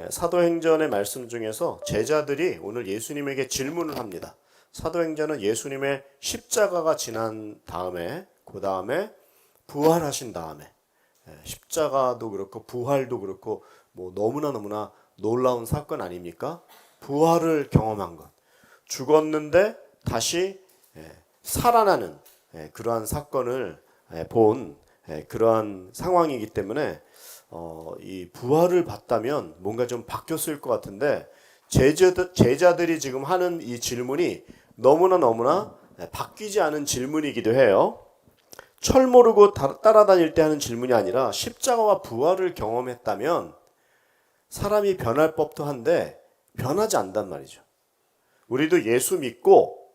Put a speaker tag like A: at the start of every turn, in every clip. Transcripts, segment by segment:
A: 사도행전의 말씀 중에서 제자들이 오늘 예수님에게 질문을 합니다. 사도행전은 예수님의 십자가가 지난 다음에 그 다음에 부활하신 다음에 십자가도 그렇고 부활도 그렇고 뭐 너무나 놀라운 사건 아닙니까? 부활을 경험한 것, 죽었는데 다시 살아나는 그러한 사건을 본 그러한 상황이기 때문에 이 부활을 봤다면 뭔가 좀 바뀌었을 것 같은데 제자들이 지금 하는 이 질문이 너무나 바뀌지 않은 질문이기도 해요. 철 모르고 따라다닐 때 하는 질문이 아니라 십자가와 부활을 경험했다면 사람이 변할 법도 한데 변하지 않단 말이죠. 우리도 예수 믿고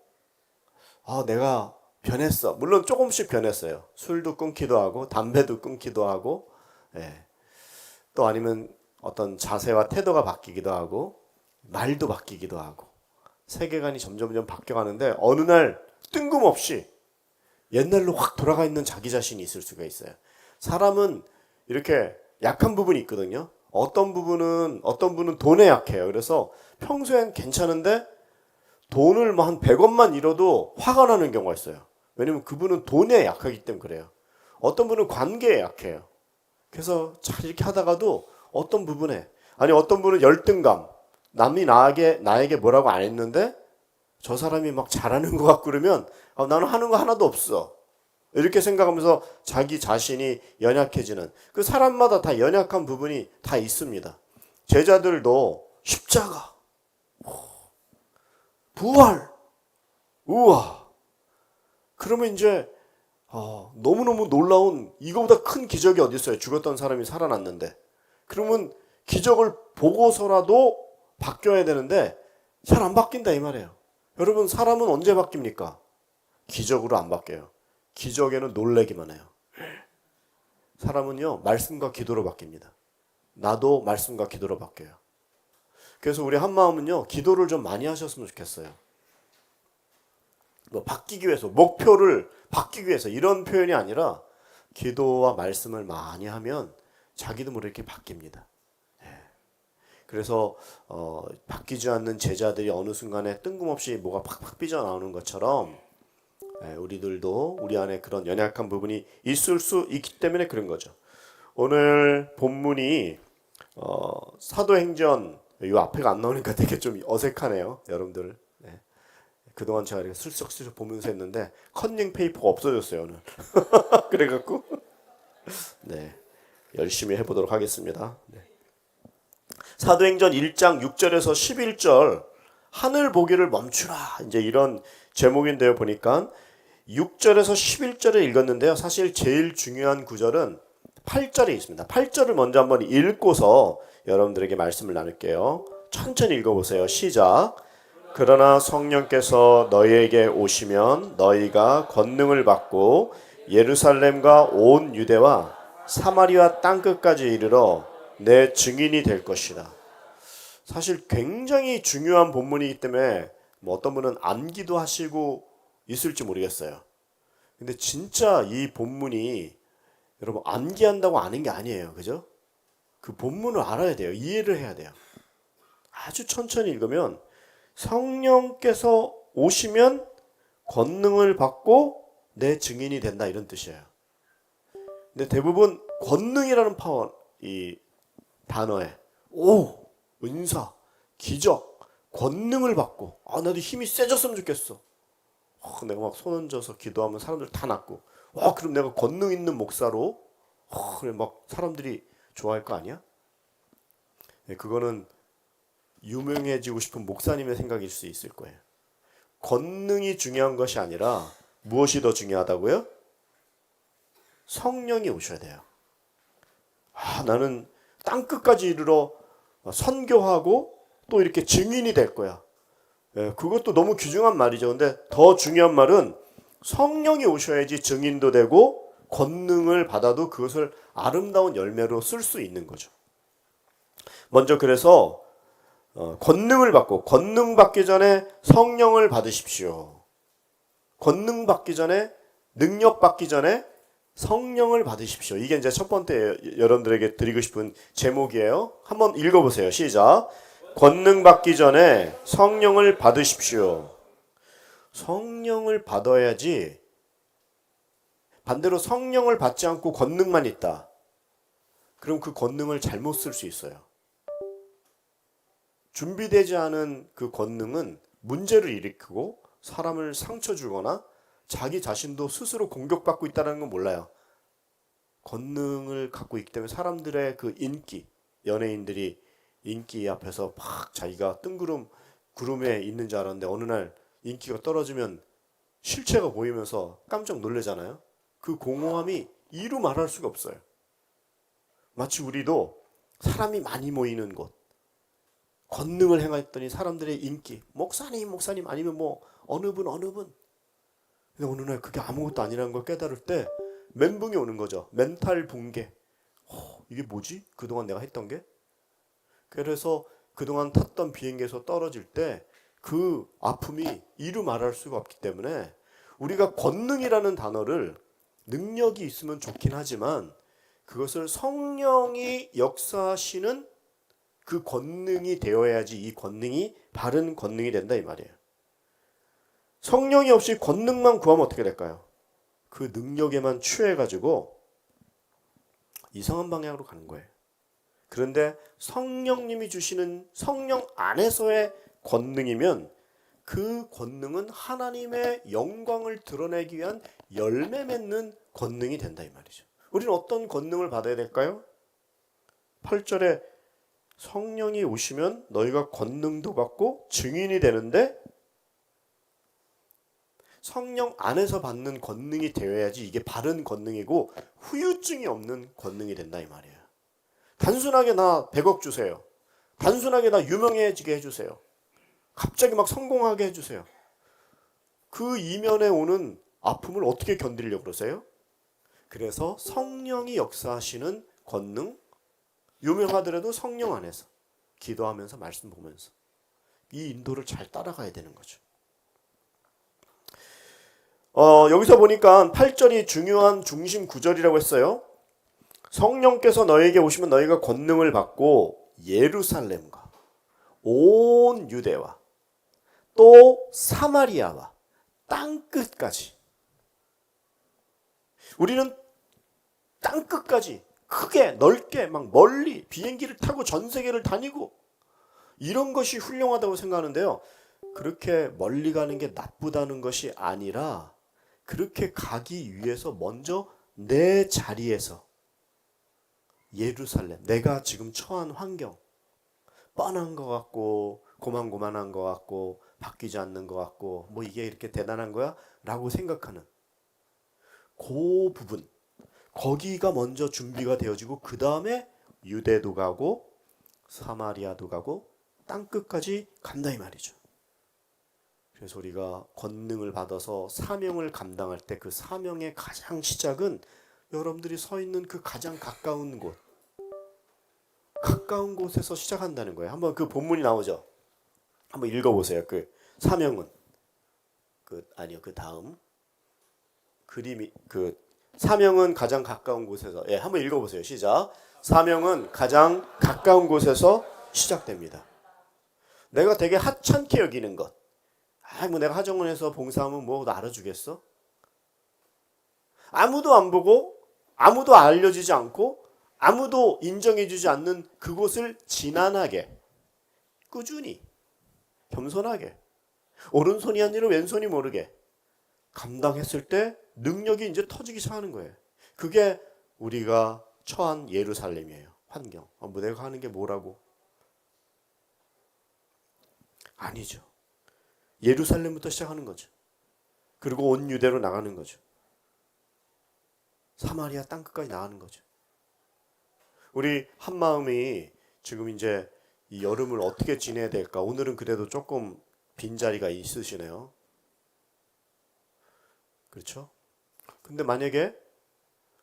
A: 내가 변했어. 물론 조금씩 변했어요. 술도 끊기도 하고 담배도 끊기도 하고 또 아니면 어떤 자세와 태도가 바뀌기도 하고 말도 바뀌기도 하고 세계관이 점점 바뀌어가는데 어느 날 뜬금없이 옛날로 확 돌아가 있는 자기 자신이 있을 수가 있어요. 사람은 이렇게 약한 부분이 있거든요. 어떤 분은 돈에 약해요. 그래서 평소엔 괜찮은데 돈을 뭐 한 100원만 잃어도 화가 나는 경우가 있어요. 왜냐면 그분은 돈에 약하기 때문에 그래요. 어떤 분은 관계에 약해요. 그래서 잘 이렇게 하다가도 어떤 부분에 어떤 분은 열등감, 남이 나에게 뭐라고 안 했는데 저 사람이 막 잘하는 것 같고 그러면 나는 하는 거 하나도 없어. 이렇게 생각하면서 자기 자신이 연약해지는 그 사람마다 다 연약한 부분이 다 있습니다. 제자들도 십자가, 부활, 우와. 그러면 이제 너무너무 놀라운 이거보다 큰 기적이 어디 있어요? 죽었던 사람이 살아났는데. 그러면 기적을 보고서라도 바뀌어야 되는데 잘 안 바뀐다 이 말이에요. 여러분 사람은 언제 바뀝니까? 기적으로 안 바뀌어요. 기적에는 놀래기만 해요. 사람은요 말씀과 기도로 바뀝니다. 나도 말씀과 기도로 바뀌어요. 그래서 우리 한마음은요 기도를 좀 많이 하셨으면 좋겠어요. 뭐 바뀌기 위해서 목표를 바뀌기 위해서 이런 표현이 아니라 기도와 말씀을 많이 하면 자기도 모르게 이렇게 바뀝니다. 그래서 바뀌지 않는 제자들이 어느 순간에 뜬금없이 뭐가 팍팍 삐져나오는 것처럼 우리들도 우리 안에 그런 연약한 부분이 있을 수 있기 때문에 그런 거죠. 오늘 본문이 사도행전 이 앞에가 안 나오니까 되게 좀 어색하네요. 여러분들 그동안 제가 이렇게 슬쩍슬쩍 보면서 했는데 컨닝 페이퍼가 없어졌어요 오늘. 그래갖고 열심히 해보도록 하겠습니다. 사도행전 1장 6절에서 11절 하늘 보기를 멈추라 이제 이런 제목인데요. 보니까 6절에서 11절을 읽었는데요. 사실 제일 중요한 구절은 8절에 있습니다. 8절을 먼저 한번 읽고서 여러분들에게 말씀을 나눌게요. 천천히 읽어보세요. 시작. 그러나 성령께서 너희에게 오시면 너희가 권능을 받고 예루살렘과 온 유대와 사마리아 땅끝까지 이르러 내 증인이 될 것이다. 사실 굉장히 중요한 본문이기 때문에 뭐 어떤 분은 암기도 하시고 있을지 모르겠어요. 근데 진짜 이 본문이 여러분 암기한다고 아는 게 아니에요. 그죠? 그 본문을 알아야 돼요. 이해를 해야 돼요. 아주 천천히 읽으면 성령께서 오시면 권능을 받고 내 증인이 된다 이런 뜻이에요. 근데 대부분 권능이라는 이 단어에 은사, 기적, 권능을 받고 나도 힘이 세졌으면 좋겠어. 내가 막 손 얹어서 기도하면 사람들 다 낫고 그럼 내가 권능 있는 목사로 그래 막 사람들이 좋아할 거 아니야? 그거는 유명해지고 싶은 목사님의 생각일 수 있을 거예요. 권능이 중요한 것이 아니라 무엇이 더 중요하다고요? 성령이 오셔야 돼요. 나는 땅끝까지 이르러 선교하고 또 이렇게 증인이 될 거야. 그것도 너무 귀중한 말이죠. 근데 더 중요한 말은 성령이 오셔야지 증인도 되고 권능을 받아도 그것을 아름다운 열매로 쓸 수 있는 거죠. 먼저 그래서 권능을 받고 권능 받기 전에 성령을 받으십시오. 권능 받기 전에 능력 받기 전에 성령을 받으십시오. 이게 이제 첫 번째 여러분들에게 드리고 싶은 제목이에요. 한번 읽어보세요. 시작. 권능 받기 전에 성령을 받으십시오. 성령을 받아야지 반대로 성령을 받지 않고 권능만 있다. 그럼 그 권능을 잘못 쓸 수 있어요. 준비되지 않은 그 권능은 문제를 일으키고 사람을 상처 주거나 자기 자신도 스스로 공격받고 있다는 건 몰라요. 권능을 갖고 있기 때문에 사람들의 그 인기, 연예인들이 인기 앞에서 막 자기가 구름에 있는 줄 알았는데 어느 날 인기가 떨어지면 실체가 보이면서 깜짝 놀라잖아요. 그 공허함이 이루 말할 수가 없어요. 마치 우리도 사람이 많이 모이는 곳, 권능을 행했더니 사람들의 인기, 목사님 아니면 뭐 어느 분. 근데 어느 날 그게 아무것도 아니라는 걸 깨달을 때 멘붕이 오는 거죠. 멘탈 붕괴. 이게 뭐지? 그동안 내가 했던 게? 그래서 그동안 탔던 비행기에서 떨어질 때 그 아픔이 이루 말할 수가 없기 때문에 우리가 권능이라는 단어를 능력이 있으면 좋긴 하지만 그것을 성령이 역사하시는 그 권능이 되어야지 이 권능이 바른 권능이 된다 이 말이에요. 성령이 없이 권능만 구하면 어떻게 될까요? 그 능력에만 취해가지고 이상한 방향으로 가는 거예요. 그런데 성령님이 주시는 성령 안에서의 권능이면 그 권능은 하나님의 영광을 드러내기 위한 열매 맺는 권능이 된다 이 말이죠. 우리는 어떤 권능을 받아야 될까요? 8절에 성령이 오시면 너희가 권능도 받고 증인이 되는데 성령 안에서 받는 권능이 되어야지 이게 바른 권능이고 후유증이 없는 권능이 된다 이 말이에요. 단순하게 나 100억 주세요. 단순하게 나 유명해지게 해주세요. 갑자기 막 성공하게 해주세요. 그 이면에 오는 아픔을 어떻게 견디려고 그러세요? 그래서 성령이 역사하시는 권능, 유명하더라도 성령 안에서 기도하면서 말씀 보면서 이 인도를 잘 따라가야 되는 거죠. 여기서 보니까 8절이 중요한 중심 구절이라고 했어요. 성령께서 너에게 오시면 너희가 권능을 받고 예루살렘과 온 유대와 또 사마리아와 땅끝까지. 우리는 땅끝까지 크게 넓게 막 멀리 비행기를 타고 전 세계를 다니고 이런 것이 훌륭하다고 생각하는데요. 그렇게 멀리 가는 게 나쁘다는 것이 아니라 그렇게 가기 위해서 먼저 내 자리에서 예루살렘, 내가 지금 처한 환경 뻔한 것 같고 고만고만한 것 같고 바뀌지 않는 것 같고 뭐 이게 이렇게 대단한 거야? 라고 생각하는 그 부분, 거기가 먼저 준비가 되어지고 그 다음에 유대도 가고 사마리아도 가고 땅끝까지 간다 이 말이죠. 그래서 우리가 권능을 받아서 사명을 감당할 때 그 사명의 가장 시작은 여러분들이 서 있는 그 가장 가까운 곳에서 시작한다는 거예요. 한번 그 본문이 나오죠. 한번 읽어보세요. 그 사명은 그 다음 그림이 그 사명은 가장 가까운 곳에서 한번 읽어보세요. 시작. 사명은 가장 가까운 곳에서 시작됩니다. 내가 되게 하찮게 여기는 것. 뭐 내가 하정원에서 봉사하면 뭐 나 알아주겠어? 아무도 안 보고 아무도 알려지지 않고 아무도 인정해주지 않는 그곳을 지난하게 꾸준히 겸손하게 오른손이 아니라 왼손이 모르게 감당했을 때 능력이 이제 터지기 시작하는 거예요. 그게 우리가 처한 예루살렘이에요. 환경. 내가 하는 게 뭐라고? 아니죠. 예루살렘부터 시작하는 거죠. 그리고 온 유대로 나가는 거죠. 사마리아 땅끝까지 나가는 거죠. 우리 한마음이 지금 이제 이 여름을 어떻게 지내야 될까? 오늘은 그래도 조금 빈자리가 있으시네요. 그렇죠? 근데 만약에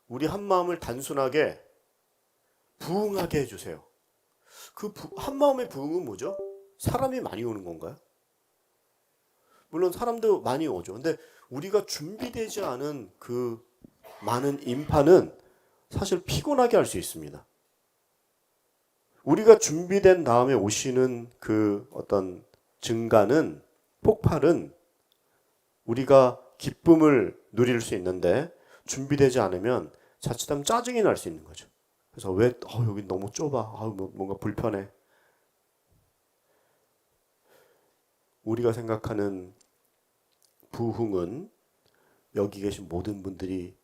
A: 우리 한마음을 단순하게 부응하게 해주세요. 그 한마음의 부응은 뭐죠? 사람이 많이 오는 건가요? 물론 사람도 많이 오죠. 근데 우리가 준비되지 않은 그 많은 인파는 사실 피곤하게 할 수 있습니다. 우리가 준비된 다음에 오시는 그 어떤 증가는, 폭발은 우리가 기쁨을 누릴 수 있는데 준비되지 않으면 자칫하면 짜증이 날 수 있는 거죠. 그래서 왜 여기 너무 좁아, 뭔가 불편해. 우리가 생각하는 부흥은 여기 계신 모든 분들이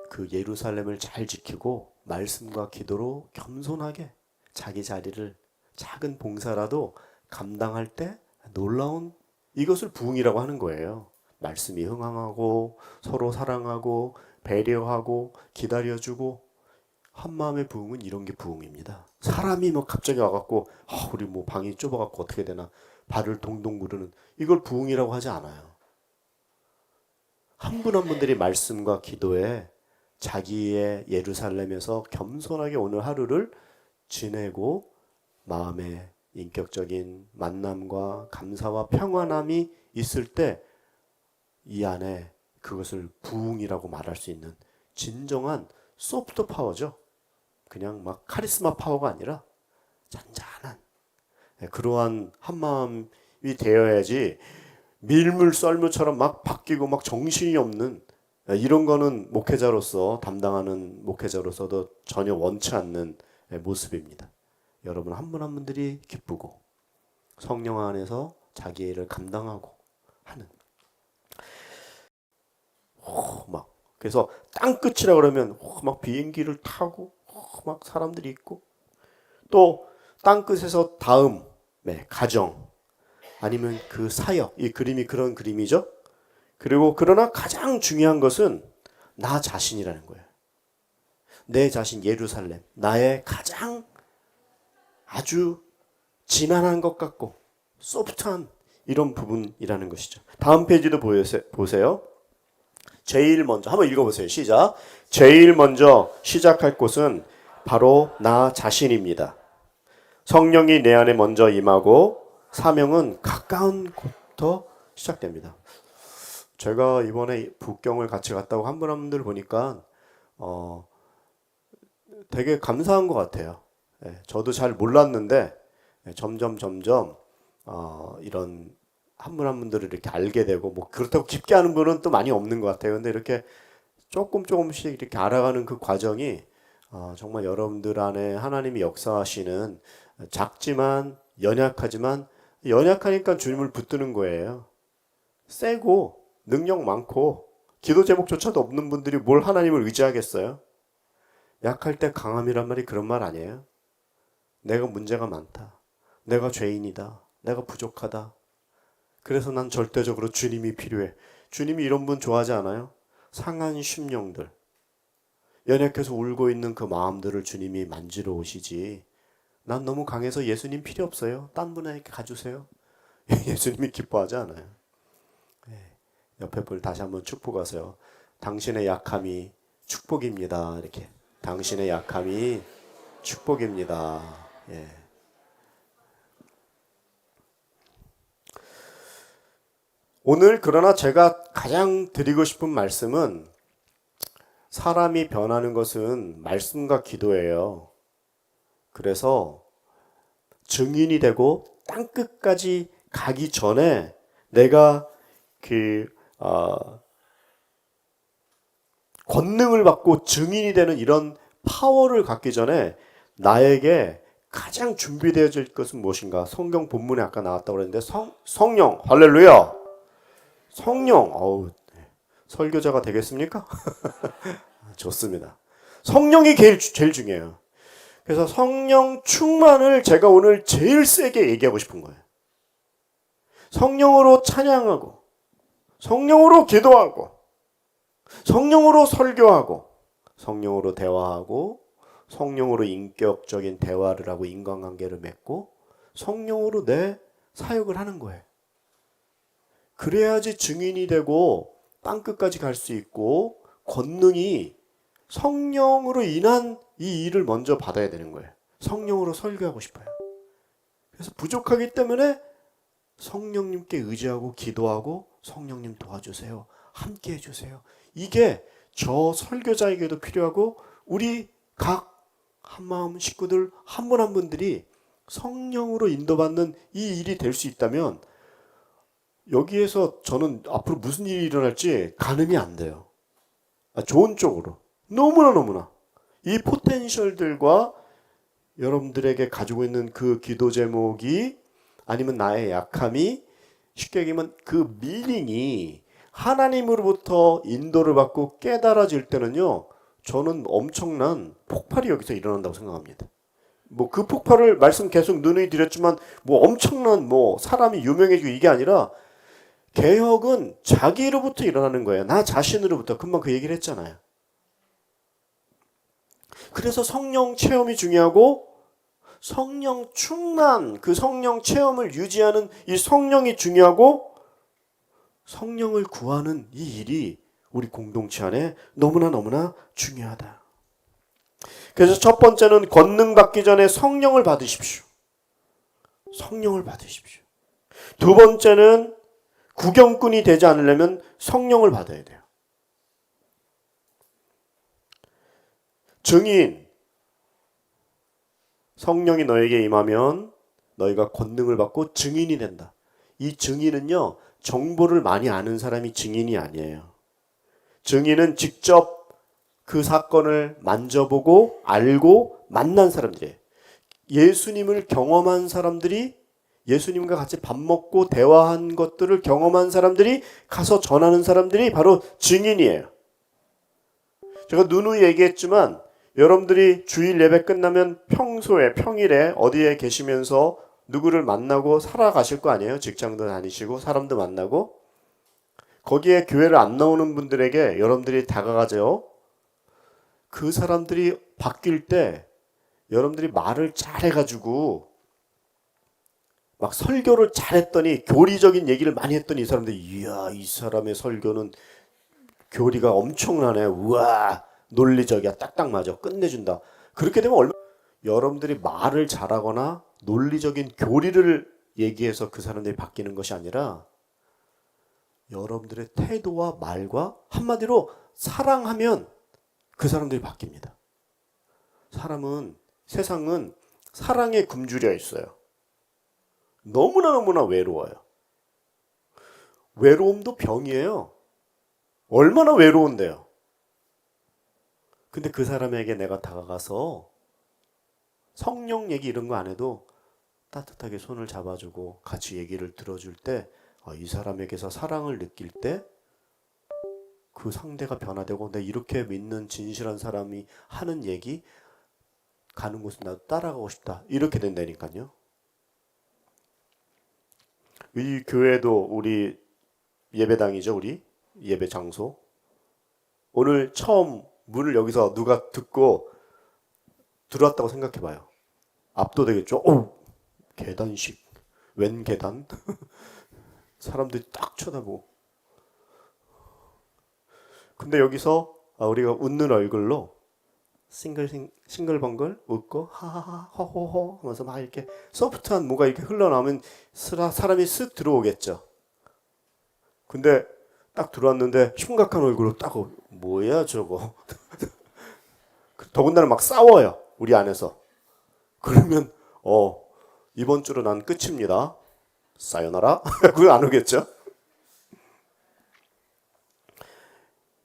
A: 그 예루살렘을 잘 지키고 말씀과 기도로 겸손하게 자기 자리를 작은 봉사라도 감당할 때 놀라운, 이것을 부흥이라고 하는 거예요. 말씀이 흥황하고 서로 사랑하고 배려하고 기다려주고, 한마음의 부흥은 이런 게 부흥입니다. 사람이 뭐 갑자기 와갖고 우리 뭐 방이 좁아갖고 어떻게 되나 발을 동동 구르는, 이걸 부흥이라고 하지 않아요. 한 분 한 분들이 말씀과 기도에 자기의 예루살렘에서 겸손하게 오늘 하루를 지내고 마음의 인격적인 만남과 감사와 평안함이 있을 때 이 안에 그것을 부흥이라고 말할 수 있는 진정한 소프트 파워죠. 그냥 막 카리스마 파워가 아니라 잔잔한 그러한 한마음이 되어야지, 밀물 썰물처럼 막 바뀌고 막 정신이 없는 이런 거는 목회자로서, 담당하는 목회자로서도 전혀 원치 않는 모습입니다. 여러분 한 분 한 분들이 기쁘고 성령 안에서 자기 일을 감당하고 하는, 막 그래서 땅 끝이라 그러면 막 비행기를 타고 막 사람들이 있고, 또 땅 끝에서 다음 가정 아니면 그 사역, 이 그림이 그런 그림이죠. 그리고 그러나 가장 중요한 것은 나 자신이라는 거예요. 내 자신, 예루살렘, 나의 가장 아주 진한한 것 같고 소프트한 이런 부분이라는 것이죠. 다음 페이지도 보세요. 제일 먼저 한번 읽어보세요. 시작. 제일 먼저 시작할 곳은 바로 나 자신입니다. 성령이 내 안에 먼저 임하고 사명은 가까운 곳부터 시작됩니다. 제가 이번에 북경을 같이 갔다고 한 분 한 분들 보니까 되게 감사한 것 같아요. 저도 잘 몰랐는데 점점 이런 한 분 한 분들을 이렇게 알게 되고, 뭐 그렇다고 깊게 아는 분은 또 많이 없는 것 같아요. 근데 이렇게 조금씩 이렇게 알아가는 그 과정이 정말 여러분들 안에 하나님이 역사하시는, 작지만 연약하지만, 연약하니까 주님을 붙드는 거예요. 세고 능력 많고 기도 제목조차도 없는 분들이 뭘 하나님을 의지하겠어요? 약할 때 강함이란 말이 그런 말 아니에요? 내가 문제가 많다. 내가 죄인이다. 내가 부족하다. 그래서 난 절대적으로 주님이 필요해. 주님이 이런 분 좋아하지 않아요? 상한 심령들, 연약해서 울고 있는 그 마음들을 주님이 만지러 오시지. 난 너무 강해서 예수님 필요 없어요. 딴 분에게 가주세요. 예수님이 기뻐하지 않아요. 옆에 분 다시 한번 축복하세요. 당신의 약함이 축복입니다. 이렇게. 당신의 약함이 축복입니다. 예. 오늘 그러나 제가 가장 드리고 싶은 말씀은, 사람이 변하는 것은 말씀과 기도예요. 그래서 증인이 되고 땅끝까지 가기 전에 내가 권능을 받고 증인이 되는 이런 파워를 갖기 전에 나에게 가장 준비되어질 것은 무엇인가? 성경 본문에 아까 나왔다고 그랬는데 성령, 할렐루야. 성령, 설교자가 되겠습니까? 좋습니다. 성령이 제일 중요해요. 그래서 성령 충만을 제가 오늘 제일 세게 얘기하고 싶은 거예요. 성령으로 찬양하고, 성령으로 기도하고, 성령으로 설교하고, 성령으로 대화하고, 성령으로 인격적인 대화를 하고 인간관계를 맺고, 성령으로 내 사역을 하는 거예요. 그래야지 증인이 되고 땅끝까지 갈 수 있고, 권능이 성령으로 인한 이 일을 먼저 받아야 되는 거예요. 성령으로 설교하고 싶어요. 그래서 부족하기 때문에 성령님께 의지하고 기도하고, 성령님 도와주세요. 함께 해주세요. 이게 저 설교자에게도 필요하고 우리 각 한마음 식구들 한 분 한 분들이 성령으로 인도받는 이 일이 될 수 있다면 여기에서 저는 앞으로 무슨 일이 일어날지 가늠이 안 돼요. 좋은 쪽으로. 너무나 이 포텐셜들과 여러분들에게 가지고 있는 그 기도 제목이 아니면 나의 약함이 쉽게 얘기하면 그 미닝이 하나님으로부터 인도를 받고 깨달아질 때는요, 저는 엄청난 폭발이 여기서 일어난다고 생각합니다. 뭐 그 폭발을 말씀 계속 누누이 드렸지만 뭐 엄청난 뭐 사람이 유명해지고 이게 아니라 개혁은 자기로부터 일어나는 거예요. 나 자신으로부터. 금방 그 얘기를 했잖아요. 그래서 성령 체험이 중요하고 성령 충만, 그 성령 체험을 유지하는 이 성령이 중요하고 성령을 구하는 이 일이 우리 공동체 안에 너무나 중요하다. 그래서 첫 번째는 권능 받기 전에 성령을 받으십시오. 성령을 받으십시오. 두 번째는 구경꾼이 되지 않으려면 성령을 받아야 돼요. 증인. 성령이 너에게 임하면 너희가 권능을 받고 증인이 된다. 이 증인은요, 정보를 많이 아는 사람이 증인이 아니에요. 증인은 직접 그 사건을 만져보고 알고 만난 사람들이에요. 예수님을 경험한 사람들이, 예수님과 같이 밥 먹고 대화한 것들을 경험한 사람들이 가서 전하는 사람들이 바로 증인이에요. 제가 누누이 얘기했지만 여러분들이 주일 예배 끝나면 평일에 어디에 계시면서 누구를 만나고 살아가실 거 아니에요? 직장도 다니시고 사람도 만나고. 거기에 교회를 안 나오는 분들에게 여러분들이 다가가죠. 그 사람들이 바뀔 때 여러분들이 말을 잘해가지고 막 설교를 잘했더니 교리적인 얘기를 많이 했더니 이 사람들이 이야, 이 사람의 설교는 교리가 엄청나네. 우와, 논리적이야. 딱딱 맞아. 끝내준다. 그렇게 되면 여러분들이 말을 잘하거나 논리적인 교리를 얘기해서 그 사람들이 바뀌는 것이 아니라 여러분들의 태도와 말과 한마디로 사랑하면 그 사람들이 바뀝니다. 세상은 사랑에 굶주려 있어요. 너무나 외로워요. 외로움도 병이에요. 얼마나 외로운데요. 근데 그 사람에게 내가 다가가서 성령 얘기 이런 거 안 해도 따뜻하게 손을 잡아주고 같이 얘기를 들어줄 때 이 사람에게서 사랑을 느낄 때 그 상대가 변화되고 내가 이렇게 믿는 진실한 사람이 하는 얘기 가는 곳에 나도 따라가고 싶다. 이렇게 된다니까요. 이 교회도 우리 예배당이죠. 우리 예배 장소. 오늘 처음 문을 여기서 누가 듣고 들어왔다고 생각해봐요. 압도되겠죠. 계단식. 웬 계단? 사람들이 딱 쳐다보고. 근데 여기서 우리가 웃는 얼굴로 싱글벙글 웃고 하하하 허호호 하면서 막 이렇게 소프트한 뭐가 이렇게 흘러나오면 사람이 쓱 들어오겠죠. 근데 딱 들어왔는데 심각한 얼굴로 딱 뭐야 저거. 더군다나 막 싸워요. 우리 안에서. 그러면 이번 주로 난 끝입니다. 사요나라. 그거 안 오겠죠.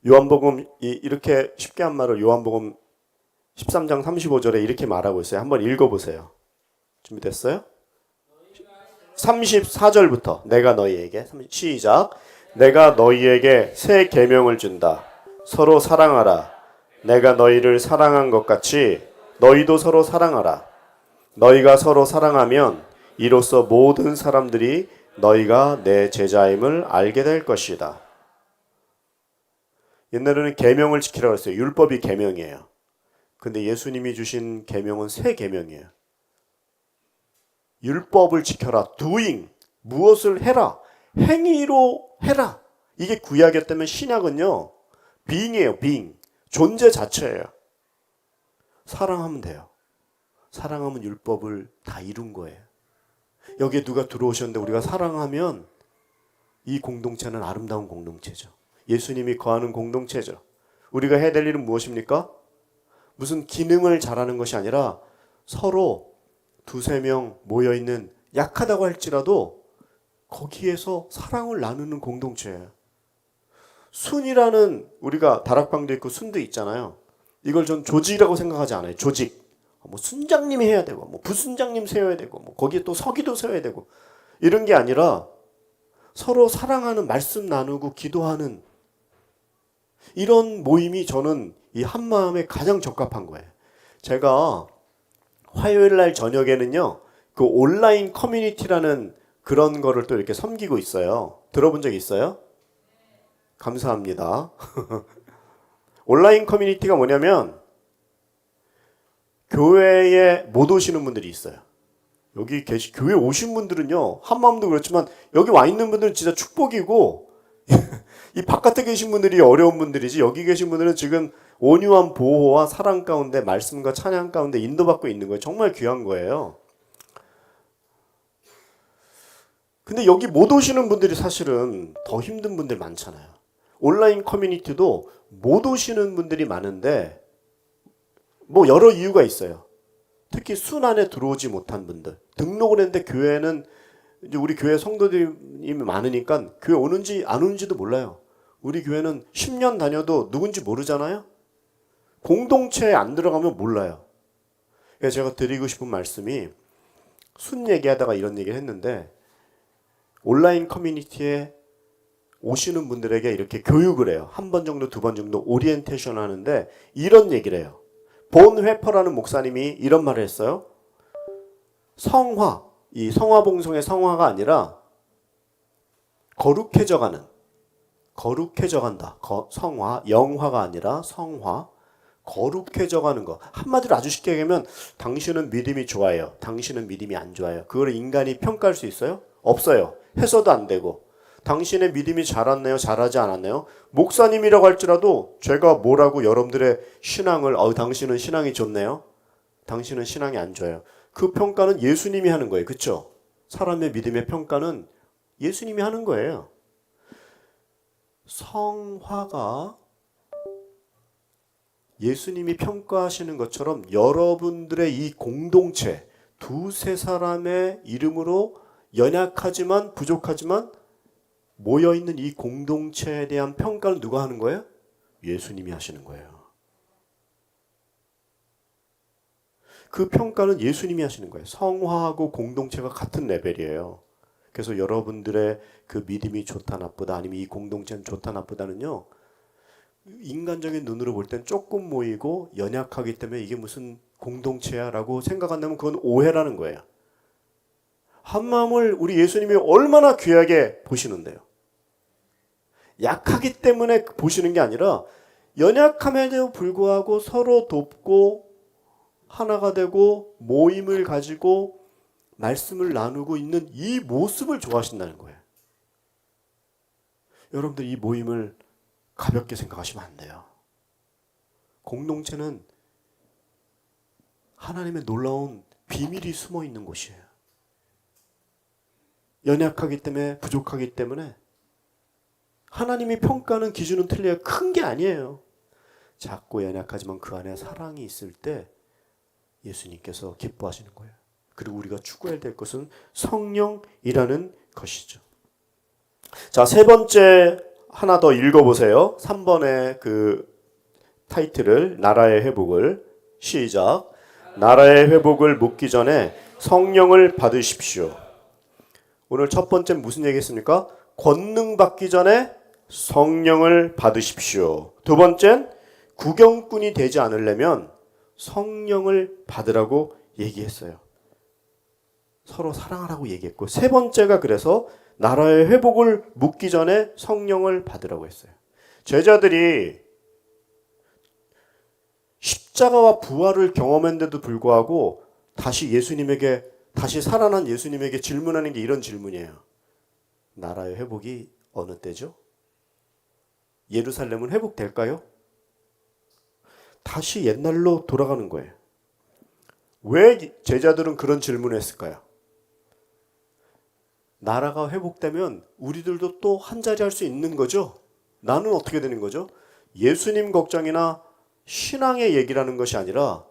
A: 요한복음 이렇게 쉽게 한 말을 요한복음 13장 35절에 이렇게 말하고 있어요. 한번 읽어보세요. 준비됐어요? 34절부터 내가 너희에게 시작. 내가 너희에게 새 계명을 준다. 서로 사랑하라. 내가 너희를 사랑한 것 같이 너희도 서로 사랑하라. 너희가 서로 사랑하면 이로써 모든 사람들이 너희가 내 제자임을 알게 될 것이다. 옛날에는 계명을 지키라고 했어요. 율법이 계명이에요. 근데 예수님이 주신 계명은 새 계명이에요. 율법을 지켜라. doing. 무엇을 해라. 행위로 해라. 이게 구약이었다면 신약은요. being이에요. being. 존재 자체예요. 사랑하면 돼요. 사랑하면 율법을 다 이룬 거예요. 여기에 누가 들어오셨는데 우리가 사랑하면 이 공동체는 아름다운 공동체죠. 예수님이 거하는 공동체죠. 우리가 해야 될 일은 무엇입니까? 무슨 기능을 잘하는 것이 아니라 서로 두세 명 모여있는 약하다고 할지라도 거기에서 사랑을 나누는 공동체예요. 순이라는 우리가 다락방도 있고 순도 있잖아요. 이걸 전 조직이라고 생각하지 않아요. 조직. 뭐 순장님이 해야 되고 뭐 부순장님 세워야 되고 뭐 거기에 또 서기도 세워야 되고 이런 게 아니라 서로 사랑하는 말씀 나누고 기도하는 이런 모임이 저는 이 한마음에 가장 적합한 거예요. 제가 화요일 날 저녁에는요. 그 온라인 커뮤니티라는 그런 거를 또 이렇게 섬기고 있어요. 들어본 적 있어요? 감사합니다. 온라인 커뮤니티가 뭐냐면 교회에 못 오시는 분들이 있어요. 여기 교회 오신 분들은요. 한마음도 그렇지만 여기 와 있는 분들은 진짜 축복이고 이 바깥에 계신 분들이 어려운 분들이지 여기 계신 분들은 지금 온유한 보호와 사랑 가운데 말씀과 찬양 가운데 인도받고 있는 거예요. 정말 귀한 거예요. 근데 여기 못 오시는 분들이 사실은 더 힘든 분들 많잖아요. 온라인 커뮤니티도 못 오시는 분들이 많은데 뭐 여러 이유가 있어요. 특히 순 안에 들어오지 못한 분들. 등록을 했는데 교회는 이제 우리 교회 성도들이 많으니까 교회 오는지 안 오는지도 몰라요. 우리 교회는 10년 다녀도 누군지 모르잖아요. 공동체에 안 들어가면 몰라요. 그래서 제가 드리고 싶은 말씀이 순 얘기하다가 이런 얘기를 했는데 온라인 커뮤니티에 오시는 분들에게 이렇게 교육을 해요. 한 번 정도, 두 번 정도 오리엔테이션 하는데 이런 얘기를 해요. 본 회퍼라는 목사님이 이런 말을 했어요. 성화, 이 성화봉송의 성화가 아니라 거룩해져가는, 거룩해져간다. 성화, 영화가 아니라 성화, 거룩해져가는 거. 한마디로 아주 쉽게 얘기하면 당신은 믿음이 좋아요. 당신은 믿음이 안 좋아요. 그걸 인간이 평가할 수 있어요? 없어요. 해서도 안 되고. 당신의 믿음이 잘았나요? 잘하지 않았나요? 목사님이라고 할지라도 제가 뭐라고 여러분들의 신앙을 당신은 신앙이 좋네요. 당신은 신앙이 안 좋아요. 그 평가는 예수님이 하는 거예요. 그렇죠? 사람의 믿음의 평가는 예수님이 하는 거예요. 성화가 예수님이 평가하시는 것처럼 여러분들의 이 공동체 두세 사람의 이름으로 연약하지만 부족하지만 모여있는 이 공동체에 대한 평가는 누가 하는 거예요? 예수님이 하시는 거예요. 그 평가는 예수님이 하시는 거예요. 성화하고 공동체가 같은 레벨이에요. 그래서 여러분들의 그 믿음이 좋다 나쁘다 아니면 이 공동체는 좋다 나쁘다는요. 인간적인 눈으로 볼 땐 조금 모이고 연약하기 때문에 이게 무슨 공동체야 라고 생각한다면 그건 오해라는 거예요. 한마음을 우리 예수님이 얼마나 귀하게 보시는데요. 약하기 때문에 보시는 게 아니라 연약함에도 불구하고 서로 돕고 하나가 되고 모임을 가지고 말씀을 나누고 있는 이 모습을 좋아하신다는 거예요. 여러분들 이 모임을 가볍게 생각하시면 안 돼요. 공동체는 하나님의 놀라운 비밀이 숨어 있는 곳이에요. 연약하기 때문에 부족하기 때문에 하나님이 평가하는 기준은 틀려요. 큰 게 아니에요. 작고 연약하지만 그 안에 사랑이 있을 때 예수님께서 기뻐하시는 거예요. 그리고 우리가 추구해야 될 것은 성령이라는 것이죠. 자, 세 번째 하나 더 읽어보세요. 3번의 그 타이틀을 나라의 회복을 시작. 나라의 회복을 묻기 전에 성령을 받으십시오. 오늘 첫 번째 무슨 얘기했습니까? 권능 받기 전에 성령을 받으십시오. 두 번째는 구경꾼이 되지 않으려면 성령을 받으라고 얘기했어요. 서로 사랑하라고 얘기했고 세 번째가 그래서 나라의 회복을 묻기 전에 성령을 받으라고 했어요. 제자들이 십자가와 부활을 경험했는데도 불구하고 다시 살아난 예수님에게 질문하는 게 이런 질문이에요. 나라의 회복이 어느 때죠? 예루살렘은 회복될까요? 다시 옛날로 돌아가는 거예요. 왜 제자들은 그런 질문을 했을까요? 나라가 회복되면 우리들도 또 한 자리 할 수 있는 거죠? 나는 어떻게 되는 거죠? 예수님 걱정이나 신앙의 얘기라는 것이 아니라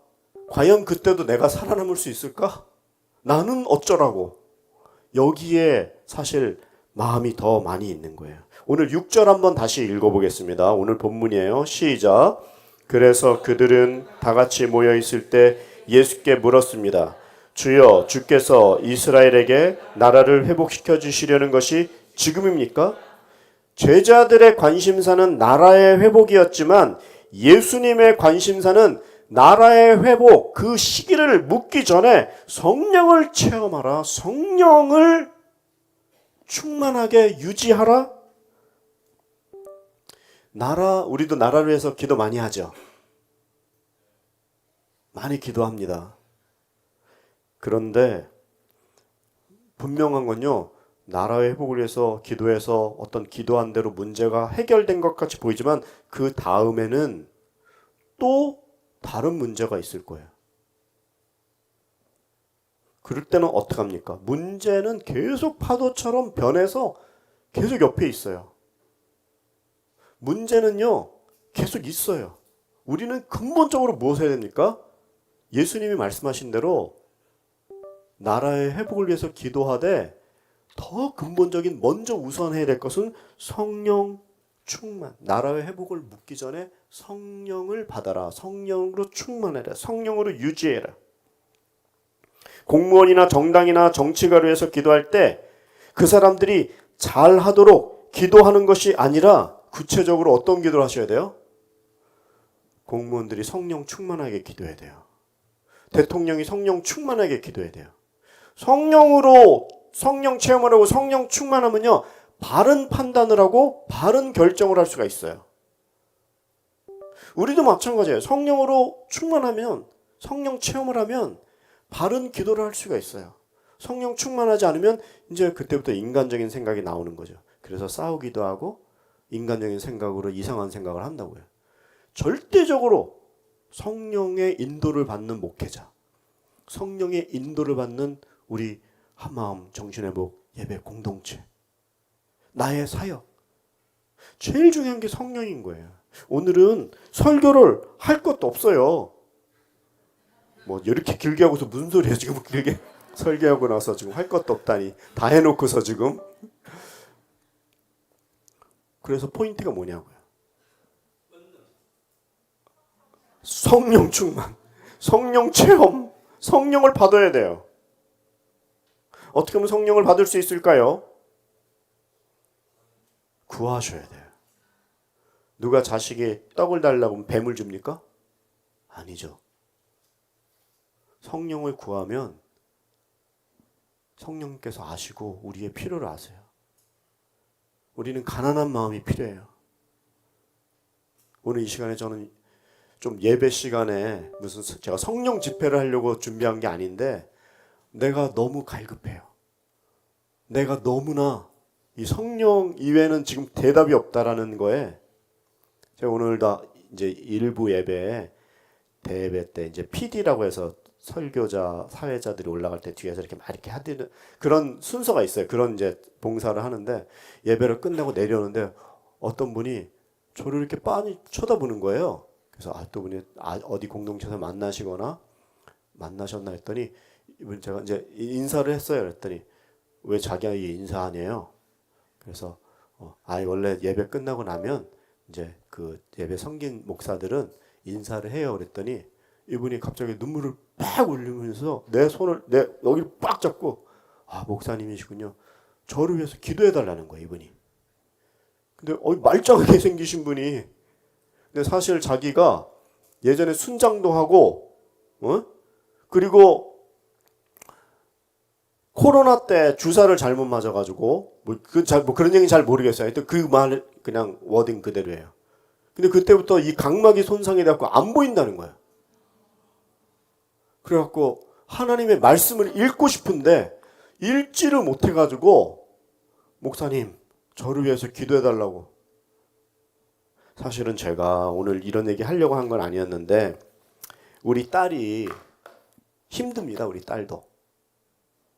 A: 과연 그때도 내가 살아남을 수 있을까? 나는 어쩌라고? 여기에 사실 마음이 더 많이 있는 거예요. 오늘 6절 한번 다시 읽어보겠습니다. 오늘 본문이에요. 시작. 그래서 그들은 다 같이 모여 있을 때 예수께 물었습니다. 주여, 주께서 이스라엘에게 나라를 회복시켜 주시려는 것이 지금입니까? 제자들의 관심사는 나라의 회복이었지만 예수님의 관심사는 나라의 회복, 그 시기를 묻기 전에 성령을 체험하라, 성령을 충만하게 유지하라. 우리도 나라를 위해서 기도 많이 하죠. 많이 기도합니다. 그런데 분명한 건요, 나라의 회복을 위해서 기도해서 어떤 기도한 대로 문제가 해결된 것 같이 보이지만 그 다음에는 또 다른 문제가 있을 거예요. 그럴 때는 어떡합니까? 문제는 계속 파도처럼 변해서 계속 옆에 있어요. 문제는요, 계속 있어요. 우리는 근본적으로 무엇을 해야 됩니까? 예수님이 말씀하신 대로 나라의 회복을 위해서 기도하되 더 근본적인 먼저 우선해야 될 것은 성령 충만. 나라의 회복을 묻기 전에 성령을 받아라. 성령으로 충만해라. 성령으로 유지해라. 공무원이나 정당이나 정치가를 위해서 기도할 때 그 사람들이 잘하도록 기도하는 것이 아니라 구체적으로 어떤 기도를 하셔야 돼요? 공무원들이 성령 충만하게 기도해야 돼요. 대통령이 성령 충만하게 기도해야 돼요. 성령으로 성령 체험을 하고 성령 충만하면요, 바른 판단을 하고 바른 결정을 할 수가 있어요. 우리도 마찬가지예요. 성령으로 충만하면, 성령 체험을 하면 바른 기도를 할 수가 있어요. 성령 충만하지 않으면 이제 그때부터 인간적인 생각이 나오는 거죠. 그래서 싸우기도 하고 인간적인 생각으로 이상한 생각을 한다고요. 절대적으로 성령의 인도를 받는 목회자, 성령의 인도를 받는 우리 한마음 정신회복 예배 공동체, 나의 사역, 제일 중요한 게 성령인 거예요. 오늘은 설교를 할 것도 없어요. 뭐 이렇게 길게 하고서 무슨 소리예요? 지금 길게 설교하고 나서 지금 할 것도 없다니, 다 해놓고서 지금. 그래서 포인트가 뭐냐고요? 성령 충만, 성령 체험, 성령을 받아야 돼요. 어떻게 하면 성령을 받을 수 있을까요? 구하셔야 돼요. 누가 자식이 떡을 달라고 하면 뱀을 줍니까? 아니죠. 성령을 구하면 성령께서 아시고 우리의 필요를 아세요. 우리는 가난한 마음이 필요해요. 오늘 이 시간에 저는 좀 예배 시간에 무슨 제가 성령 집회를 하려고 준비한 게 아닌데 내가 너무 갈급해요. 내가 너무나 이 성령 이외에는 지금 대답이 없다라는 거에 제가 오늘 다 이제 일부 예배에 대예배 때 이제 PD라고 해서 설교자, 사회자들이 올라갈 때 뒤에서 이렇게 막 이렇게 하는 그런 순서가 있어요. 그런 이제 봉사를 하는데 예배를 끝내고 내려오는데 어떤 분이 저를 이렇게 빤히 쳐다보는 거예요. 그래서 또 분이 어디 공동체에서 만나셨나 했더니 이분 제가 이제 인사를 했어요. 그랬더니 왜 자기가 인사하네요. 그래서 원래 예배 끝나고 나면 이제 그 예배 섬긴 목사들은 인사를 해요. 그랬더니 이분이 갑자기 눈물을 팍 흘리면서 내 손을 내 여기를 빡 잡고 목사님이시군요. 저를 위해서 기도해 달라는 거예요, 이분이. 근데 말짱하게 생기신 분이, 근데 사실 자기가 예전에 순장도 하고 그리고 코로나 때 주사를 잘못 맞아가지고 그런 얘기 잘 모르겠어요. 하여튼 그 말 그냥 워딩 그대로예요. 근데 그때부터 이 각막이 손상이 돼갖고 안 보인다는 거예요. 그래갖고 하나님의 말씀을 읽고 싶은데 읽지를 못해가지고 목사님 저를 위해서 기도해달라고. 사실은 제가 오늘 이런 얘기 하려고 한 건 아니었는데 우리 딸이 힘듭니다. 우리 딸도.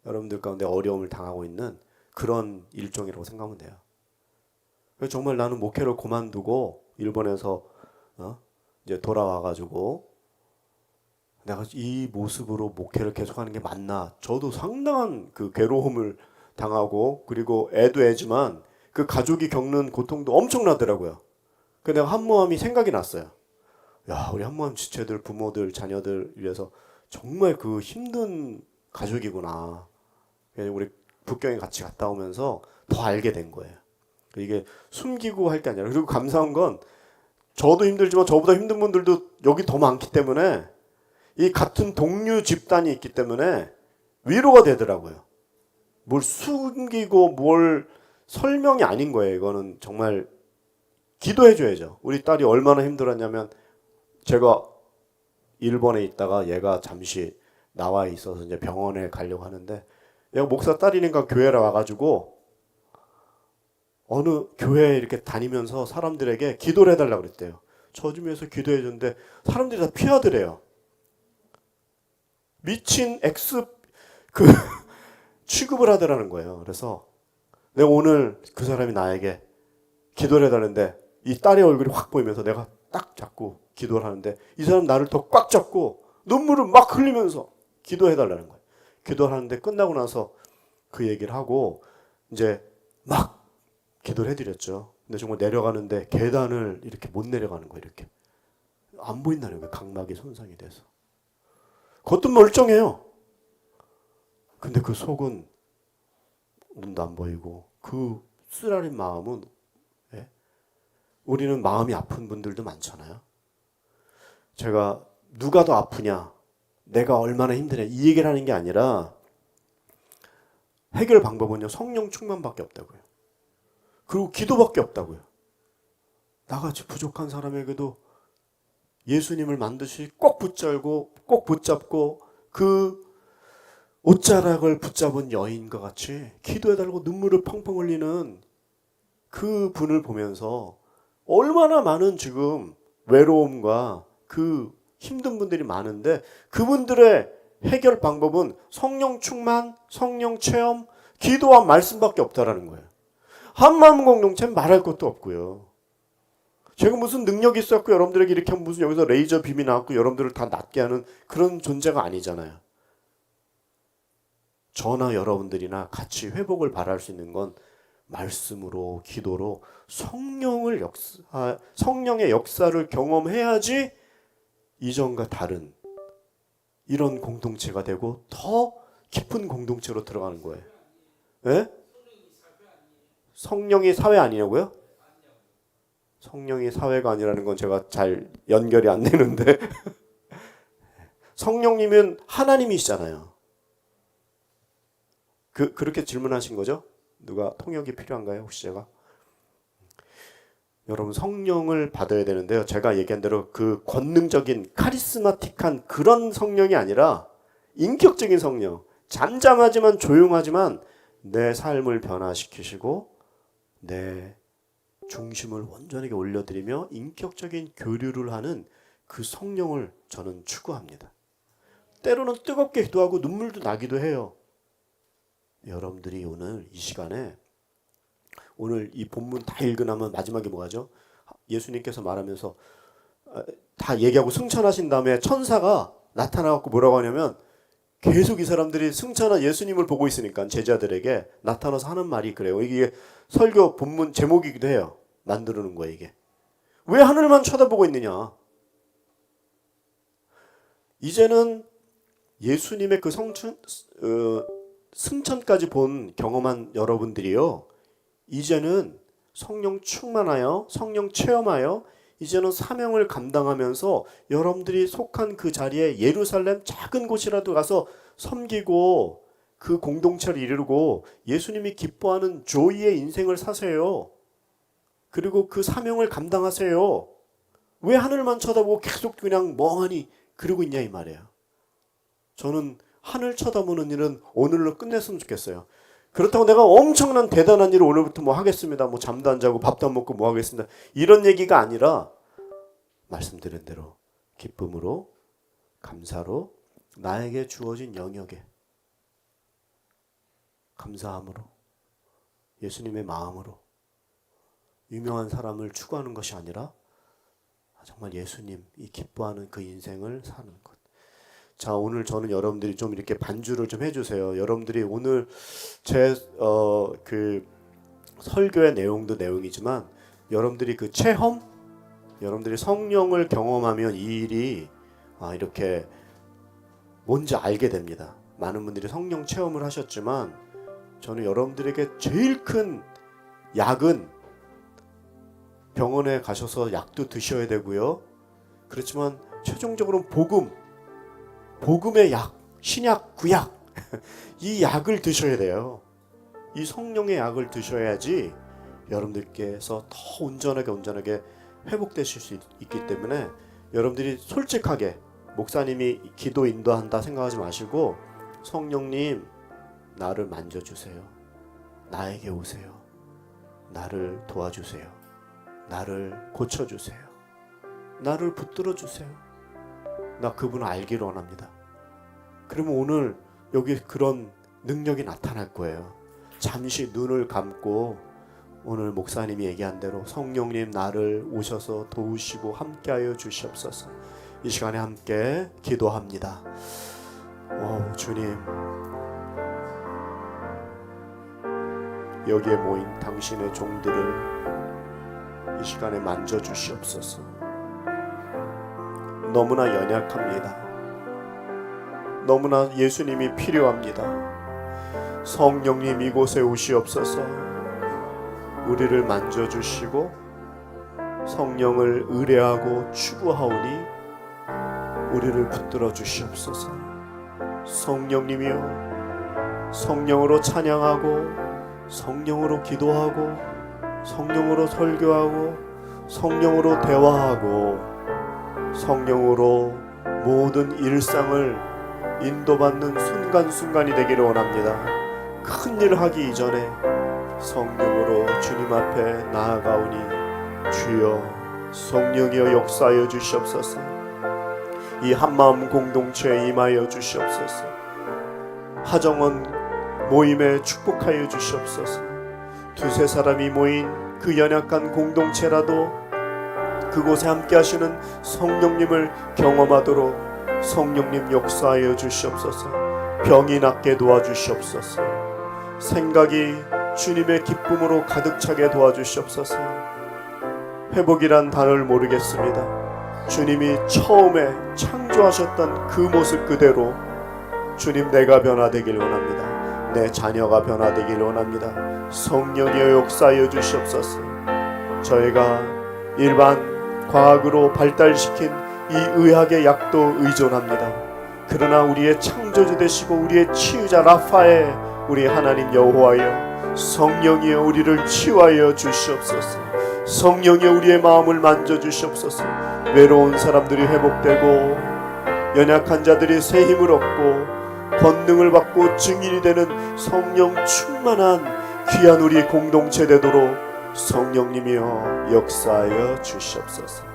A: 여러분들 가운데 어려움을 당하고 있는 그런 일종이라고 생각하면 돼요. 그래서 정말 나는 목회를 그만두고 일본에서 이제 돌아와가지고 내가 이 모습으로 목회를 계속하는 게 맞나? 저도 상당한 그 괴로움을 당하고 그리고 애도 애지만 그 가족이 겪는 고통도 엄청나더라고요. 그 내가 한모함이 생각이 났어요. 야, 우리 한모함 지체들, 부모들, 자녀들 위해서 정말 그 힘든 가족이구나. 우리 북경에 같이 갔다 오면서 더 알게 된 거예요. 이게 숨기고 할 게 아니라 그리고 감사한 건 저도 힘들지만 저보다 힘든 분들도 여기 더 많기 때문에 이 같은 동료 집단이 있기 때문에 위로가 되더라고요. 뭘 숨기고 뭘 설명이 아닌 거예요. 이거는 정말 기도해줘야죠. 우리 딸이 얼마나 힘들었냐면 제가 일본에 있다가 얘가 잠시 나와 있어서 이제 병원에 가려고 하는데 얘가 목사 딸이니까 교회에 와가지고 어느 교회에 이렇게 다니면서 사람들에게 기도를 해달라고 그랬대요. 저 좀 위해서 기도해줬는데 사람들이 다 피하더래요. 미친 X 그 취급을 하더라는 거예요. 그래서 내가 오늘 그 사람이 나에게 기도를 해달라는데 이 딸의 얼굴이 확 보이면서 내가 딱 잡고 기도를 하는데 이 사람 나를 더 꽉 잡고 눈물을 막 흘리면서 기도해달라는 거예요. 기도를 하는데 끝나고 나서 그 얘기를 하고 이제 막 기도를 해드렸죠. 근데 정말 내려가는데 계단을 이렇게 못 내려가는 거예요. 이렇게 안 보인다는 거예요. 각막이 손상이 돼서. 겉은 멀쩡해요. 근데 그 속은 눈도 안 보이고 그 쓰라린 마음은 예? 우리는 마음이 아픈 분들도 많잖아요. 제가 누가 더 아프냐, 내가 얼마나 힘드냐 이 얘기를 하는 게 아니라 해결 방법은요 성령 충만밖에 없다고요. 그리고 기도밖에 없다고요. 나같이 부족한 사람에게도 예수님을 만드시 꼭 붙잡고 그 옷자락을 붙잡은 여인과 같이 기도해달라고 눈물을 펑펑 흘리는 그 분을 보면서 얼마나 많은 지금 외로움과 그 힘든 분들이 많은데 그분들의 해결 방법은 성령 충만, 성령 체험, 기도와 말씀밖에 없다라는 거예요. 한마음 공동체는 말할 것도 없고요. 제가 무슨 능력이 있었고 여러분들에게 이렇게 하면 무슨 여기서 레이저 빔이 나왔고 여러분들을 다 낫게 하는 그런 존재가 아니잖아요. 저나 여러분들이나 같이 회복을 바랄 수 있는 건 말씀으로 기도로 성령의 역사를 경험해야지 이전과 다른 이런 공동체가 되고 더 깊은 공동체로 들어가는 거예요. 네? 성령이 사회 아니냐고요? 성령이 사회가 아니라는 건 제가 잘 연결이 안 되는데 성령님은 하나님이시잖아요. 그렇게 질문하신 거죠? 누가 통역이 필요한가요? 혹시 제가? 여러분 성령을 받아야 되는데요. 제가 얘기한 대로 그 권능적인 카리스마틱한 그런 성령이 아니라 인격적인 성령. 잠잠하지만 조용하지만 내 삶을 변화시키시고 내 중심을 온전하게 올려드리며 인격적인 교류를 하는 그 성령을 저는 추구합니다. 때로는 뜨겁게 기도하고 눈물도 나기도 해요. 여러분들이 오늘 이 시간에 오늘 이 본문 다 읽으면 마지막에 뭐가죠? 예수님께서 말하면서 다 얘기하고 승천하신 다음에 천사가 나타나갖고 뭐라고 하냐면 계속 이 사람들이 승천한 예수님을 보고 있으니까 제자들에게 나타나서 하는 말이 그래요. 이게 설교 본문 제목이기도 해요. 만드는 거예요 이게. 왜 하늘만 쳐다보고 있느냐. 이제는 예수님의 그 승천까지 본 경험한 여러분들이요. 이제는 성령 충만하여 성령 체험하여 이제는 사명을 감당하면서 여러분들이 속한 그 자리에 예루살렘 작은 곳이라도 가서 섬기고 그 공동체를 이루고 예수님이 기뻐하는 조이의 인생을 사세요. 그리고 그 사명을 감당하세요. 왜 하늘만 쳐다보고 계속 그냥 멍하니 그러고 있냐 이 말이에요. 저는 하늘 쳐다보는 일은 오늘로 끝냈으면 좋겠어요. 그렇다고 내가 엄청난 대단한 일을 오늘부터 뭐 하겠습니다. 뭐 잠도 안 자고 밥도 안 먹고 뭐 하겠습니다. 이런 얘기가 아니라 말씀드린 대로 기쁨으로 감사로 나에게 주어진 영역에 감사함으로 예수님의 마음으로 유명한 사람을 추구하는 것이 아니라 정말 예수님이 기뻐하는 그 인생을 사는 것. 자, 오늘 저는 여러분들이 좀 이렇게 반주를 좀 해주세요. 여러분들이 오늘 제 그 설교의 내용도 내용이지만 여러분들이 그 체험, 여러분들이 성령을 경험하면 이 일이 이렇게 뭔지 알게 됩니다. 많은 분들이 성령 체험을 하셨지만 저는 여러분들에게 제일 큰 약은 병원에 가셔서 약도 드셔야 되고요. 그렇지만 최종적으로는 복음의 약, 신약, 구약 이 약을 드셔야 돼요. 이 성령의 약을 드셔야지 여러분들께서 더 온전하게 회복되실 수 있기 때문에 여러분들이 솔직하게 목사님이 기도 인도한다 생각하지 마시고 성령님 나를 만져주세요. 나에게 오세요. 나를 도와주세요. 나를 고쳐주세요. 나를 붙들어주세요. 나 그분을 알기를 원합니다. 그러면 오늘 여기 그런 능력이 나타날 거예요. 잠시 눈을 감고 오늘 목사님이 얘기한 대로 성령님 나를 오셔서 도우시고 함께하여 주시옵소서. 이 시간에 함께 기도합니다. 주님, 여기에 모인 당신의 종들을 이 시간에 만져주시옵소서. 너무나 연약합니다. 너무나 예수님이 필요합니다. 성령님 이곳에 오시옵소서. 우리를 만져주시고 성령을 의뢰하고 추구하오니 우리를 붙들어 주시옵소서. 성령님이여, 성령으로 찬양하고 성령으로 기도하고 성령으로 설교하고 성령으로 대화하고 성령으로 모든 일상을 인도받는 순간순간이 되기를 원합니다. 큰일 하기 이전에 성령으로 주님 앞에 나아가오니 주여 성령이여 역사하여 주시옵소서. 이 한마음 공동체에 임하여 주시옵소서. 하정원 모임에 축복하여 주시옵소서. 두세 사람이 모인 그 연약한 공동체라도 그곳에 함께 하시는 성령님을 경험하도록 성령님 역사하여 주시옵소서. 병이 낫게 도와주시옵소서. 생각이 주님의 기쁨으로 가득 차게 도와주시옵소서. 회복이란 단어를 모르겠습니다. 주님이 처음에 창조하셨던 그 모습 그대로 주님 내가 변화되길 원합니다. 내 자녀가 변화되길 원합니다. 성령이여 역사하여 주시옵소서. 저희가 일반 과학으로 발달시킨 이 의학의 약도 의존합니다. 그러나 우리의 창조주 되시고 우리의 치유자 라파엘 우리 하나님 여호와여 성령이여 우리를 치유하여 주시옵소서. 성령이여 우리의 마음을 만져주시옵소서. 외로운 사람들이 회복되고 연약한 자들이 새 힘을 얻고 권능을 받고 증인이 되는 성령 충만한 귀한 우리 공동체 되도록 성령님이여 역사하여 주시옵소서.